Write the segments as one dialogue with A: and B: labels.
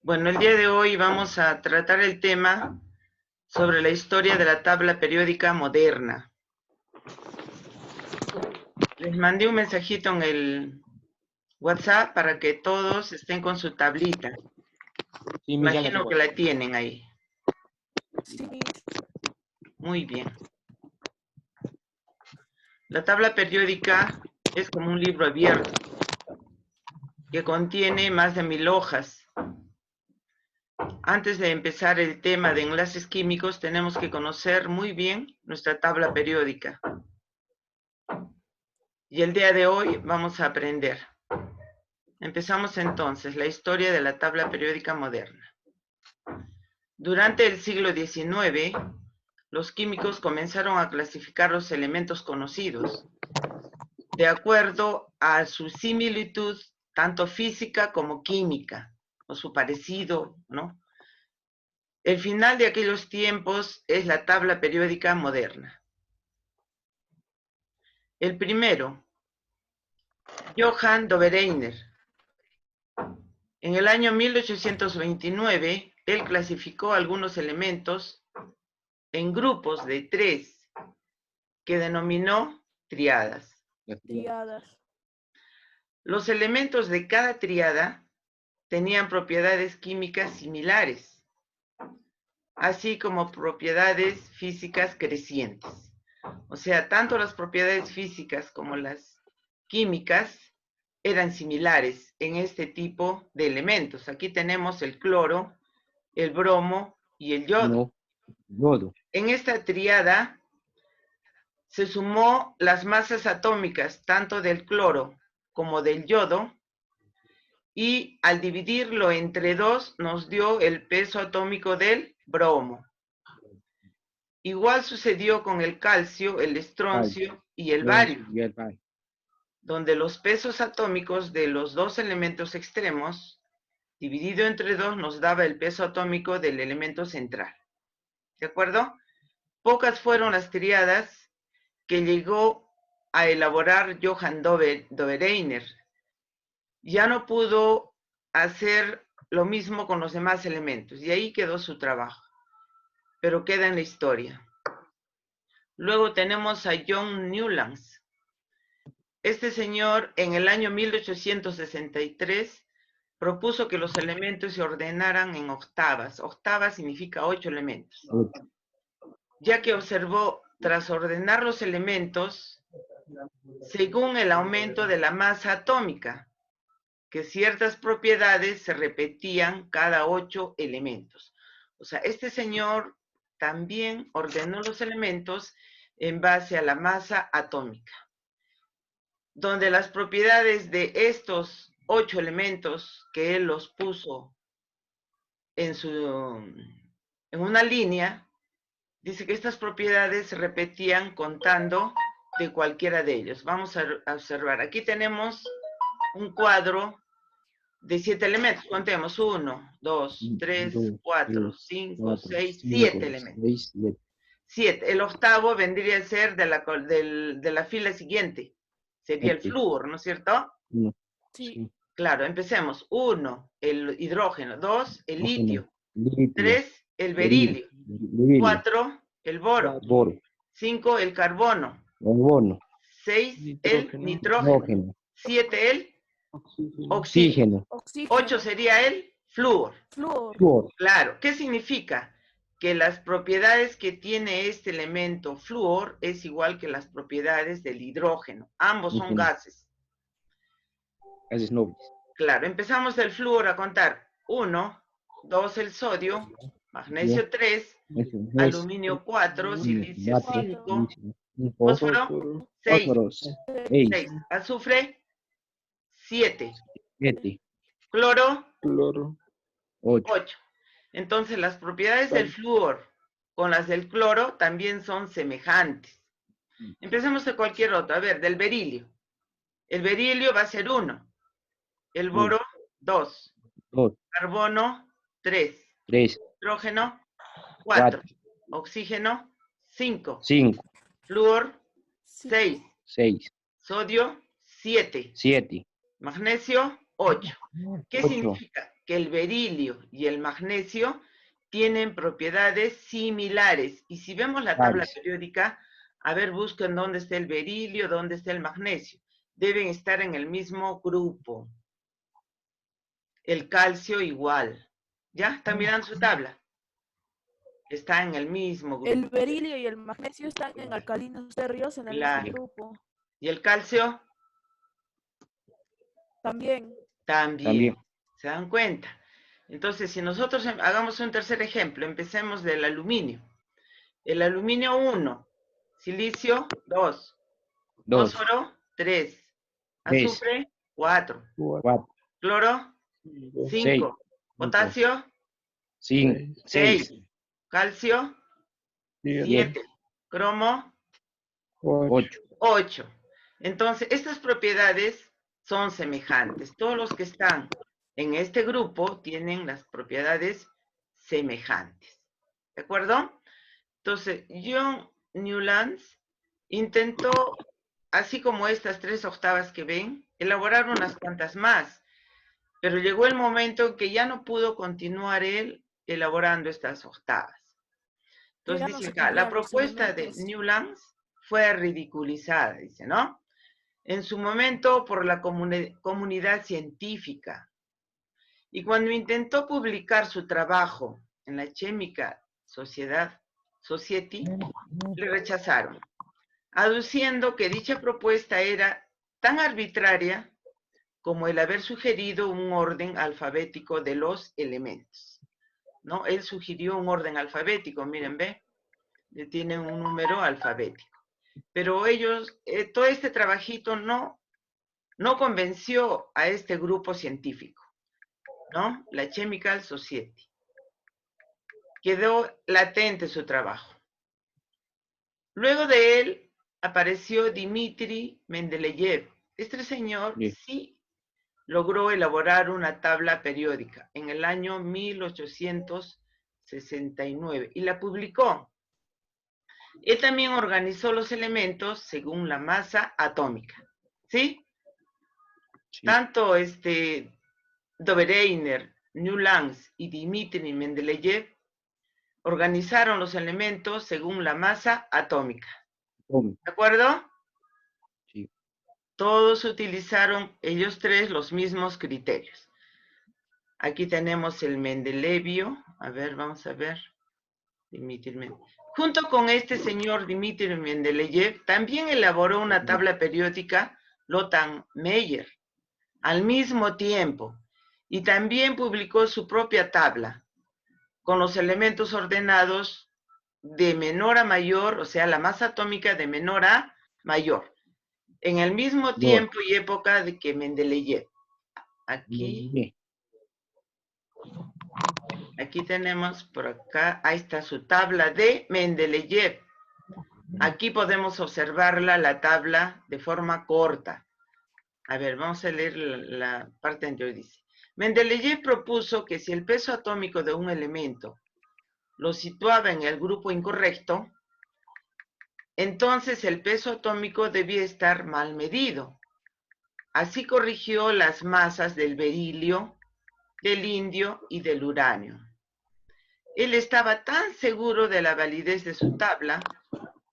A: Bueno, el día de hoy vamos a tratar el tema sobre la historia de la tabla periódica moderna. Les mandé un mensajito en el WhatsApp para que todos estén con su tablita.
B: Sí,
A: Imagino que la tienen ahí.
C: Sí.
A: Muy bien. La tabla periódica es como un libro abierto que contiene más de 1000 hojas. Antes de empezar el tema de enlaces químicos, tenemos que conocer muy bien nuestra tabla periódica. Y el día de hoy vamos a aprender. Empezamos entonces la historia de la tabla periódica moderna. Durante el siglo XIX, los químicos comenzaron a clasificar los elementos conocidos de acuerdo a su similitud, tanto física como química, o su parecido, ¿no? El final de aquellos tiempos es la tabla periódica moderna. El primero, Johann Dobereiner. En el año 1829, él clasificó algunos elementos en grupos de 3, que denominó triadas.
C: Triadas.
A: Los elementos de cada triada tenían propiedades químicas similares, así como propiedades físicas crecientes. O sea, tanto las propiedades físicas como las químicas eran similares en este tipo de elementos. Aquí tenemos el cloro, el bromo y el yodo.
B: Yodo.
A: En esta triada se sumó las masas atómicas tanto del cloro como del yodo, y al dividirlo entre 2 nos dio el peso atómico del bromo. Igual sucedió con el calcio, el estroncio y el bario, donde los pesos atómicos de los 2 elementos extremos, dividido entre 2, nos daba el peso atómico del elemento central. ¿De acuerdo? Pocas fueron las triadas que llegó a elaborar Johann Dobereiner. Ya no pudo hacer lo mismo con los demás elementos, y ahí quedó su trabajo, pero queda en la historia. Luego tenemos a John Newlands. Este señor, en el año 1863, propuso que los elementos se ordenaran en octavas. Octava significa 8 elementos. Ya que observó, tras ordenar los elementos, según el aumento de la masa atómica, que ciertas propiedades se repetían cada 8 elementos. O sea, este señor también ordenó los elementos en base a la masa atómica, donde las propiedades de estos 8 elementos que él los puso en una línea, dice que estas propiedades se repetían contando de cualquiera de ellos. Vamos a observar. Aquí tenemos un cuadro de 7 elementos. Contemos 1, 2, 3, 4, 5, 6, 7 elementos. 7. El octavo vendría a ser de la fila siguiente. Sería el flúor, ¿no es cierto?
C: Sí.
A: Claro, empecemos. 1, el hidrógeno. 2, el litio. 3, el berilio. 4, el boro. 5, el carbono. 6, el nitrógeno. 7, el oxígeno. 8 sería el flúor. Claro, ¿qué significa? Que las propiedades que tiene este elemento flúor es igual que las propiedades del hidrógeno. Ambos son gases.
B: Gases nobles.
A: Claro, empezamos del flúor a contar. 1, 2 el sodio, magnesio 3, aluminio 4, silicio 5, fósforo 6, azufre 7, cloro 8. Entonces las propiedades del flúor con las del cloro también son semejantes. Empecemos de cualquier otro. A ver, del berilio. El berilio va a ser 1. El boro 2. Carbono 3. Hidrógeno 4. Oxígeno 5. Flúor 6. Sodio 7. Magnesio 8. ¿Qué significa? que el berilio y el magnesio tienen propiedades similares. Y si vemos la tabla periódica, a ver, busquen dónde está el berilio, dónde está el magnesio. Deben estar en el mismo grupo. El calcio igual. ¿Ya? ¿Están mirando su tabla? Está en el mismo grupo.
C: El berilio y el magnesio están en alcalinos térreos en el
A: Claro.
C: mismo grupo.
A: ¿Y el calcio?
C: También.
A: También. ¿Se dan cuenta? Entonces, si nosotros hagamos un tercer ejemplo, empecemos del aluminio. El aluminio 1, silicio 2, fósforo 3, azufre 4, cloro 5, potasio 6, calcio 7, cromo 8. Entonces, estas propiedades son semejantes. Todos los que están en este grupo tienen las propiedades semejantes. ¿De acuerdo? Entonces, John Newlands intentó, así como estas 3 octavas que ven, elaborar unas cuantas más, pero llegó el momento en que ya no pudo continuar él elaborando estas octavas. Entonces dice acá, la propuesta de Newlands fue ridiculizada, dice, ¿no? En su momento por la comunidad científica. Y cuando intentó publicar su trabajo en la Chemical Society, le rechazaron, aduciendo que dicha propuesta era tan arbitraria como el haber sugerido un orden alfabético de los elementos, ¿no? Él sugirió un orden alfabético, miren, ve, tienen un número alfabético. Pero ellos, todo este trabajito no convenció a este grupo científico, ¿no? La Chemical Society. Quedó latente su trabajo. Luego de él apareció Dmitri Mendeleev. Este señor sí logró elaborar una tabla periódica en el año 1869 y la publicó. Él también organizó los elementos según la masa atómica, ¿sí? Tanto Dobereiner, Newlands y Dmitri Mendeleev organizaron los elementos según la masa atómica. ¿De acuerdo?
B: Sí.
A: Todos utilizaron, ellos tres, los mismos criterios. Aquí tenemos el mendelevio. A ver, vamos a ver. Junto con este señor Dmitri Mendeleev, también elaboró una tabla periódica Lothar Meyer al mismo tiempo, y también publicó su propia tabla con los elementos ordenados de menor a mayor, o sea, la masa atómica de menor a mayor, en el mismo tiempo y época de que Mendeleev. Aquí tenemos por acá, ahí está su tabla de Mendeleev. Aquí podemos observarla, la tabla, de forma corta. A ver, vamos a leer la parte anterior. Dice, Mendeleev propuso que si el peso atómico de un elemento lo situaba en el grupo incorrecto, entonces el peso atómico debía estar mal medido. Así corrigió las masas del berilio, del indio y del uranio. Él estaba tan seguro de la validez de su tabla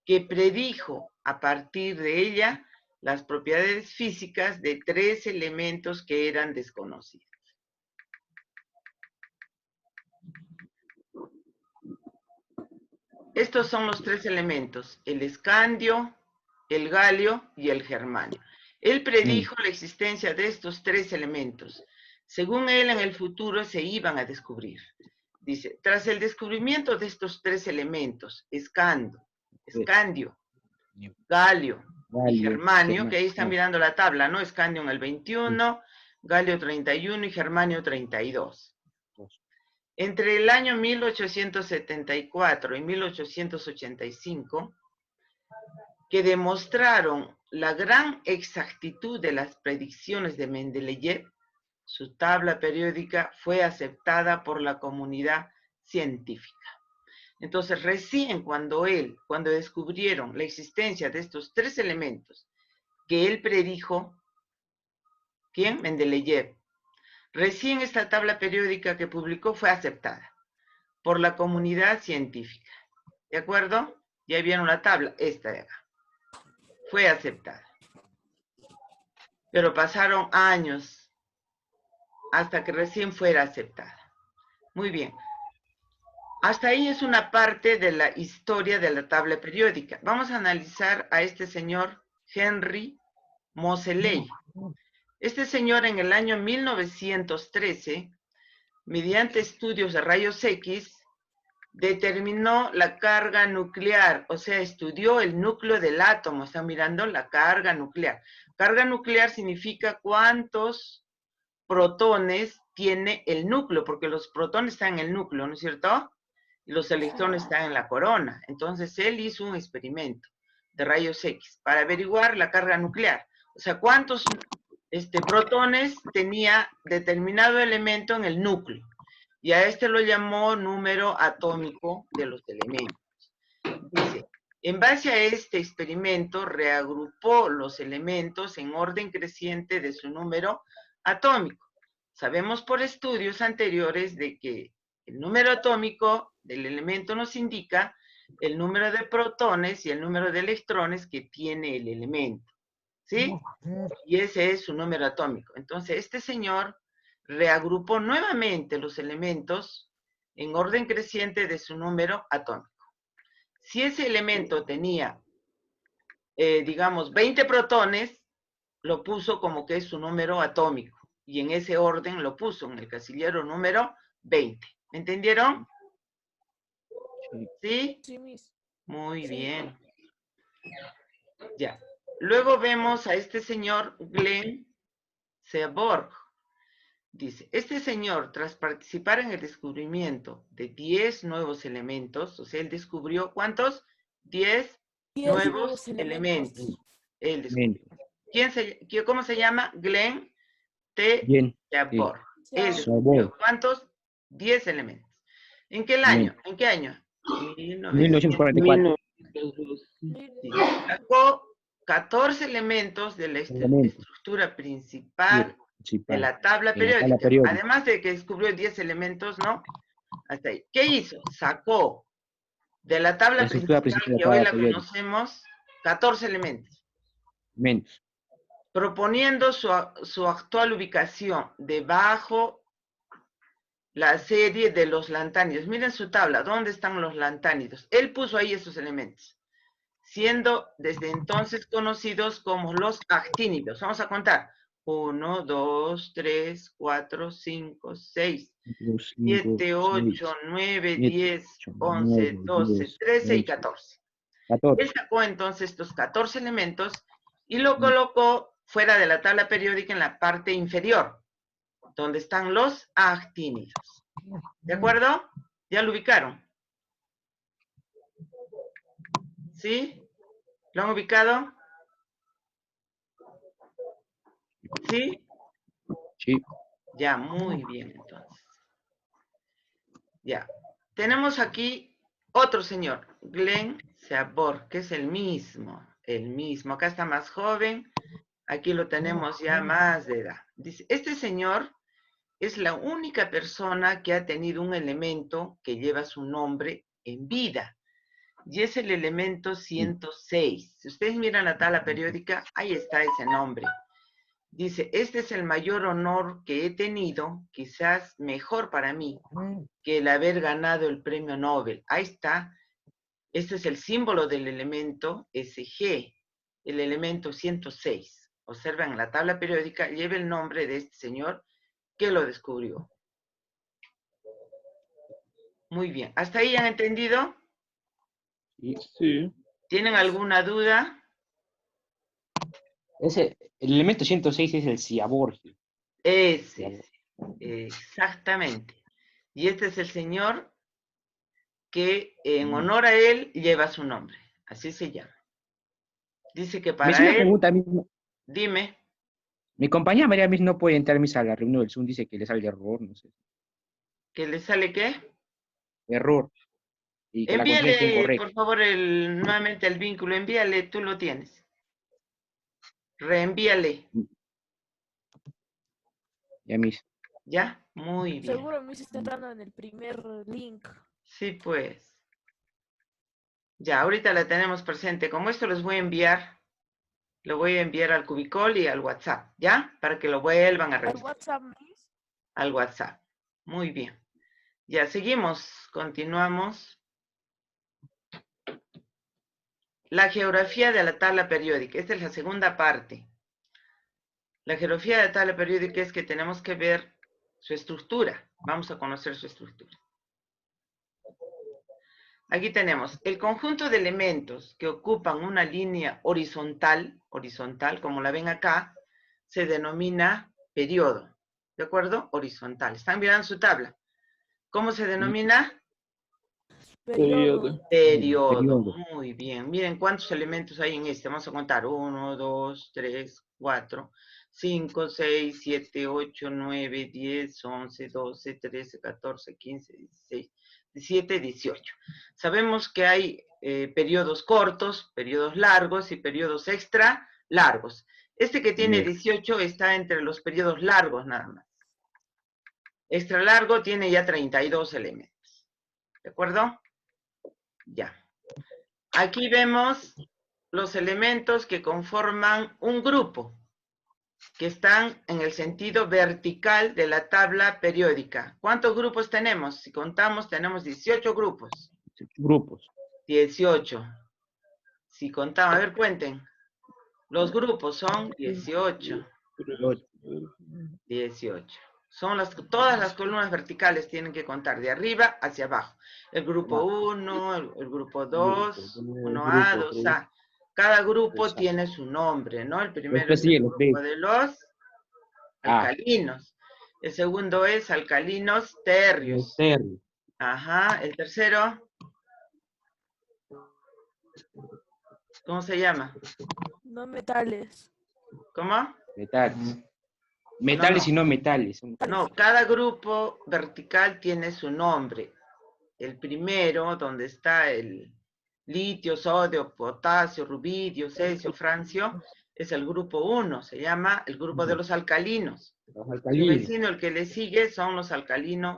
A: que predijo a partir de ella las propiedades físicas de 3 elementos que eran desconocidos. Estos son los 3 elementos, el escandio, el galio y el germanio. Él predijo la existencia de estos 3 elementos. Según él, en el futuro se iban a descubrir. Dice, tras el descubrimiento de estos 3 elementos, escandio, galio y germanio, que ahí están mirando la tabla, ¿no? Escandio en el 21, galio 31 y germanio 32. Entre el año 1874 y 1885, que demostraron la gran exactitud de las predicciones de Mendeleev, su tabla periódica fue aceptada por la comunidad científica. Entonces, recién cuando descubrieron la existencia de estos 3 elementos que él predijo, ¿quién? Mendeleev. Recién esta tabla periódica que publicó fue aceptada por la comunidad científica. ¿De acuerdo? Ya vieron la tabla, esta de acá. Fue aceptada. Pero pasaron años hasta que recién fuera aceptada. Muy bien. Hasta ahí es una parte de la historia de la tabla periódica. Vamos a analizar a este señor Henry Moseley. Este señor en el año 1913, mediante estudios de rayos X, determinó la carga nuclear, o sea, estudió el núcleo del átomo. Están mirando la carga nuclear. Carga nuclear significa cuántos protones tiene el núcleo, porque los protones están en el núcleo, ¿no es cierto? Y los electrones están en la corona. Entonces, él hizo un experimento de rayos X para averiguar la carga nuclear. O sea, cuántos protones tenía determinado elemento en el núcleo. Y a este lo llamó número atómico de los elementos. Dice, en base a este experimento, reagrupó los elementos en orden creciente de su número atómico. Sabemos por estudios anteriores de que el número atómico del elemento nos indica el número de protones y el número de electrones que tiene el elemento. ¿Sí? Y ese es su número atómico. Entonces, este señor reagrupó nuevamente los elementos en orden creciente de su número atómico. Si ese elemento tenía, digamos, 20 protones, lo puso como que es su número atómico. Y en ese orden lo puso en el casillero número 20. ¿Me entendieron? ¿Sí?
C: Sí, Miss.
A: Muy
C: Sí.
A: bien. Ya. Luego vemos a este señor Glenn Seaborg. Dice, este señor, tras participar en el descubrimiento de 10 nuevos elementos, o sea, él descubrió, ¿cuántos? 10 nuevos elementos. Él descubrió. ¿Cómo se llama? Glenn T. Seaborg. Él descubrió, ¿cuántos? 10 elementos. ¿En qué año? ¿En qué año?
B: 1944.
A: Sacó 14 elementos de la estructura principal de la tabla periódica. Además de que descubrió 10 elementos, ¿no? Hasta ahí. ¿Qué hizo? Sacó de la tabla principal que hoy la conocemos 14 elementos. Proponiendo su actual ubicación debajo la serie de los lantánidos. Miren su tabla, ¿dónde están los lantánidos? Él puso ahí esos elementos, siendo desde entonces conocidos como los actínidos. Vamos a contar. 1, 2, 3, 4, 5, 6, 7, 8, 9, 10, 11, 12, 13 y 14. Él sacó entonces estos 14 elementos y lo colocó fuera de la tabla periódica en la parte inferior, donde están los actínidos. ¿De acuerdo? ¿Ya lo ubicaron? ¿Sí? ¿Lo han ubicado? ¿Sí?
B: Sí.
A: Ya, muy bien, entonces. Ya. Tenemos aquí otro señor, Glenn Seaborg, que es el mismo. Acá está más joven, aquí lo tenemos ya más de edad. Dice, este señor es la única persona que ha tenido un elemento que lleva su nombre en vida. Y es el elemento 106. Si ustedes miran la tabla periódica, ahí está ese nombre. Dice, este es el mayor honor que he tenido, quizás mejor para mí, que el haber ganado el premio Nobel. Ahí está. Este es el símbolo del elemento Sg, el elemento 106. Observen, la tabla periódica lleva el nombre de este señor que lo descubrió. Muy bien. ¿Hasta ahí han entendido?
B: Sí.
A: ¿Tienen alguna duda?
B: El elemento 106 es el Seaborg.
A: Ese, exactamente. Y este es el señor que en honor a él lleva su nombre. Así se llama. Dice que para él...
B: Pregunta,
A: dime.
B: mi compañera María Miss no puede entrar a la reunión del Zoom, dice que le sale error, no sé.
A: ¿Que le sale qué?
B: Error. Y que
A: Envíale,
B: la contraseña está incorrecta.
A: por favor, nuevamente el vínculo. Envíale, tú lo tienes. Reenvíale.
B: Ya, Miss.
A: ¿Ya? Muy bien.
C: Seguro me hiciste entrando en el primer link.
A: Sí, pues. Ya, ahorita la tenemos presente. Como esto les voy a enviar, lo voy a enviar al Cubicol y al WhatsApp, ¿ya? Para que lo vuelvan a
C: Al
A: revisar.
C: WhatsApp, Miss.
A: Al WhatsApp. Muy bien. Ya, seguimos. Continuamos. La geografía de la tabla periódica. Esta es la segunda parte. La geografía de la tabla periódica es que tenemos que ver su estructura. Vamos a conocer su estructura. Aquí tenemos el conjunto de elementos que ocupan una línea horizontal, como la ven acá, se denomina periodo. ¿De acuerdo? Horizontal. ¿Están mirando su tabla? ¿Cómo se denomina?
C: Periodo.
A: Periodo.
B: Periodo.
A: Muy bien. Miren cuántos elementos hay en este. Vamos a contar. 1, 2, 3, 4, 5, 6, 7, 8, 9, 10, 11, 12, 13, 14, 15, 16, 17, 18. Sabemos que hay periodos cortos, periodos largos y periodos extra largos. Este que tiene 18 está entre los periodos largos nada más. Extra largo tiene ya 32 elementos. ¿De acuerdo? Ya. Aquí vemos los elementos que conforman un grupo, que están en el sentido vertical de la tabla periódica. ¿Cuántos grupos tenemos? Si contamos, tenemos 18 grupos.
B: Grupos.
A: 18. Si contamos, a ver, cuenten. Los grupos son 18. 18. Son todas las columnas verticales tienen que contar de arriba hacia abajo. El grupo 1, el grupo 2, 1A, 2A. Cada grupo tiene su nombre, ¿no? El primero es el grupo de los alcalinos. El segundo es alcalinos tercios. Ajá. El tercero, ¿cómo se llama?
C: No metales.
A: ¿Cómo?
B: Metales. Metales y no metales.
A: No, cada grupo vertical tiene su nombre. El primero, donde está el litio, sodio, potasio, rubidio, cesio, francio, es el grupo 1, se llama el grupo de los alcalinos. Su vecino, el que le sigue, son los alcalinos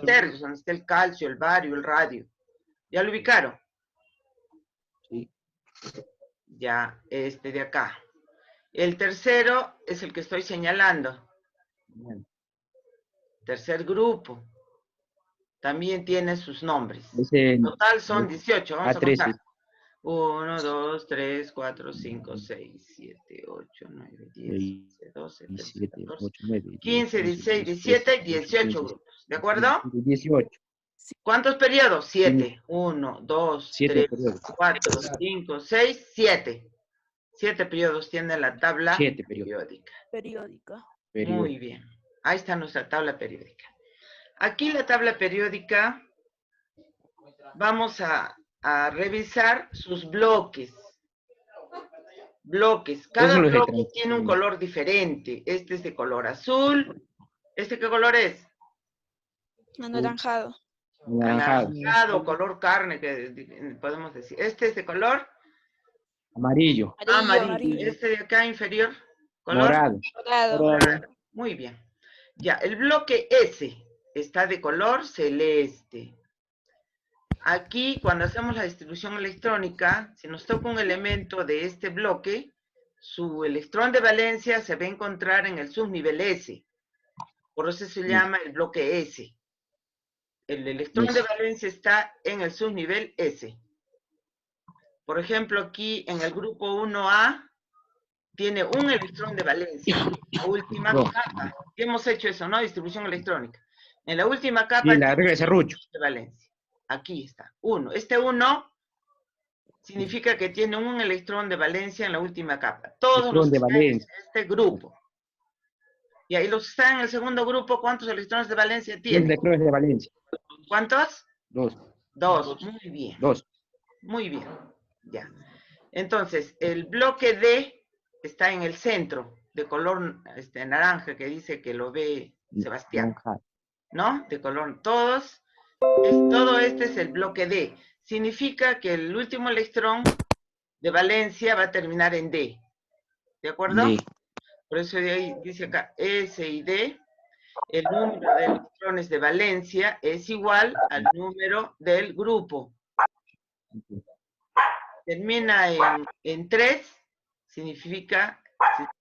A: tercios, donde está el calcio, el bario, el radio. ¿Ya lo ubicaron?
B: Sí.
A: Ya, este de acá. El tercero es el que estoy señalando. Tercer grupo. También tiene sus nombres. Total son 18, vamos a contar. 1, 2, 3, 4, 5, 6, 7, 8, 9, 10, 11, 12, 13, 14, 15, 16, 17, 18 grupos. ¿De acuerdo?
B: 18.
A: ¿Cuántos periodos? 7. 1, 2, 3, 4, 5, 6, 7. 7 periodos tiene la tabla periódica. Muy bien. Ahí está nuestra tabla periódica. Aquí la tabla periódica, vamos a revisar sus bloques. Bloques. Cada bloque tiene un color diferente. Este es de color azul. ¿Este qué color es?
D: Anaranjado.
A: Anaranjado, color carne, que podemos decir. Este es de color
B: amarillo.
A: Amarillo. Este de acá inferior, color
D: Morado.
A: Muy bien. Ya, el bloque S está de color celeste. Aquí, cuando hacemos la distribución electrónica, si nos toca un elemento de este bloque, su electrón de valencia se va a encontrar en el subnivel S. Por eso se llama el bloque S. El electrón de valencia está en el subnivel S. Por ejemplo, aquí en el grupo 1A, tiene un electrón de valencia. La última capa. Hemos hecho eso, ¿no? Distribución electrónica. En la última capa,
B: la regla de Serrucho.
A: De valencia. Aquí está, 1. Este 1 significa que tiene un electrón de valencia en la última capa. Todos los que están en este grupo. Y ahí los que están en el segundo grupo, ¿cuántos electrones de valencia tienen?
B: 2 electrones de valencia.
A: ¿Cuántos?
B: 2.
A: 2, muy bien.
B: 2.
A: Muy bien, ya. Entonces, el bloque D está en el centro, de color naranja, que dice que lo ve Sebastián. ¿No? De color, todo este es el bloque D. Significa que el último electrón de valencia va a terminar en D. ¿De acuerdo? D. Por eso de ahí dice acá S y D. el número de electrones de valencia es igual al número del grupo. Termina en 3, significa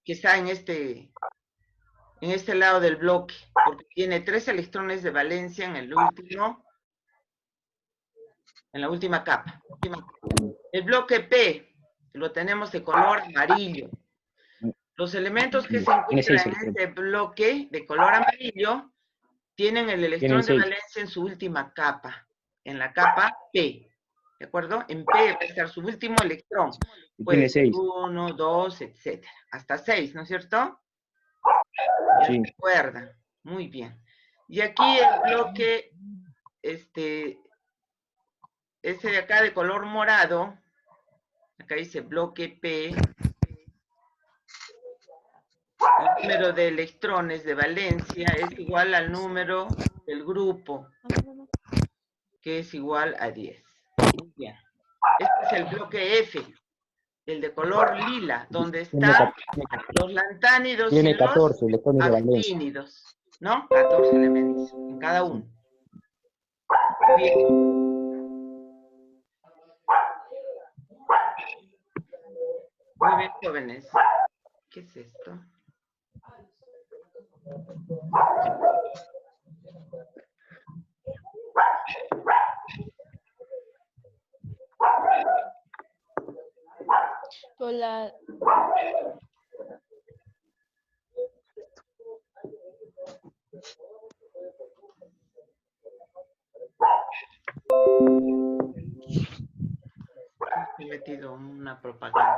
A: que está en este lado del bloque, porque tiene 3 electrones de valencia en la última capa. El bloque P lo tenemos de color amarillo. Los elementos que se encuentran en este bloque de color amarillo tienen el electrón de valencia en su última capa, en la capa P. ¿De acuerdo? En P va a estar su último electrón. Puede ser 1, 2, etcétera. Hasta 6, ¿no es cierto?
B: Sí.
A: Recuerda. Muy bien. Y aquí el bloque, ese de acá de color morado, acá dice bloque P, el número de electrones de valencia es igual al número del grupo, que es igual a 10. Muy bien. Este es el bloque F, el de color lila, donde están los lantánidos y los
B: 14 electrones de valencia.
A: actínidos, ¿no? 14 elementos en cada uno. Bien. Muy bien, jóvenes. ¿Qué es esto?
C: Hola.
A: He metido una propaganda.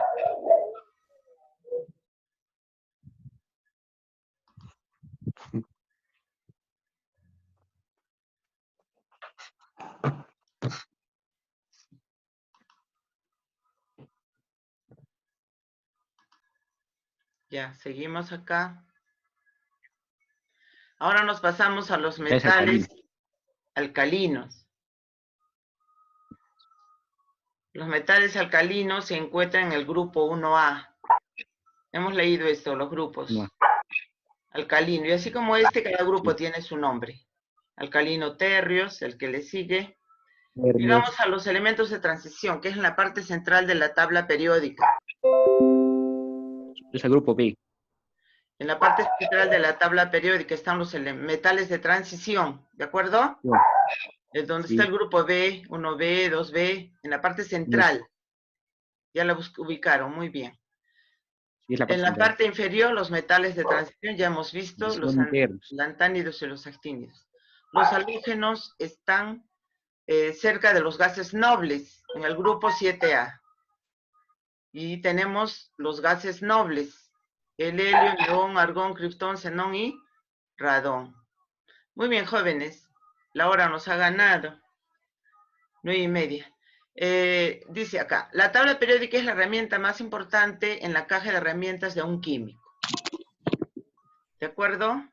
A: Ya, seguimos acá. Ahora nos pasamos a los metales alcalinos. Los metales alcalinos se encuentran en el grupo 1A. Hemos leído esto, los grupos.
B: No.
A: Alcalino. Y así como cada grupo tiene su nombre. Alcalino terrios, el que le sigue. Llegamos a los elementos de transición, que es en la parte central de la tabla periódica.
B: Es el grupo B.
A: En la parte central de la tabla periódica están los metales de transición, ¿de acuerdo?
B: Sí.
A: Es donde está el grupo B, 1B, 2B, en la parte central. Ya la ubicaron, muy bien.
B: Sí, es la
A: En la parte inferior, los metales de transición, ya hemos visto, los lantánidos y los actínidos. Los halógenos están cerca de los gases nobles, en el grupo 7A. Y tenemos los gases nobles, el helio, neón, argón, criptón, xenón y radón. Muy bien, jóvenes, la hora nos ha ganado. 9:30. Dice acá, la tabla periódica es la herramienta más importante en la caja de herramientas de un químico. ¿De acuerdo?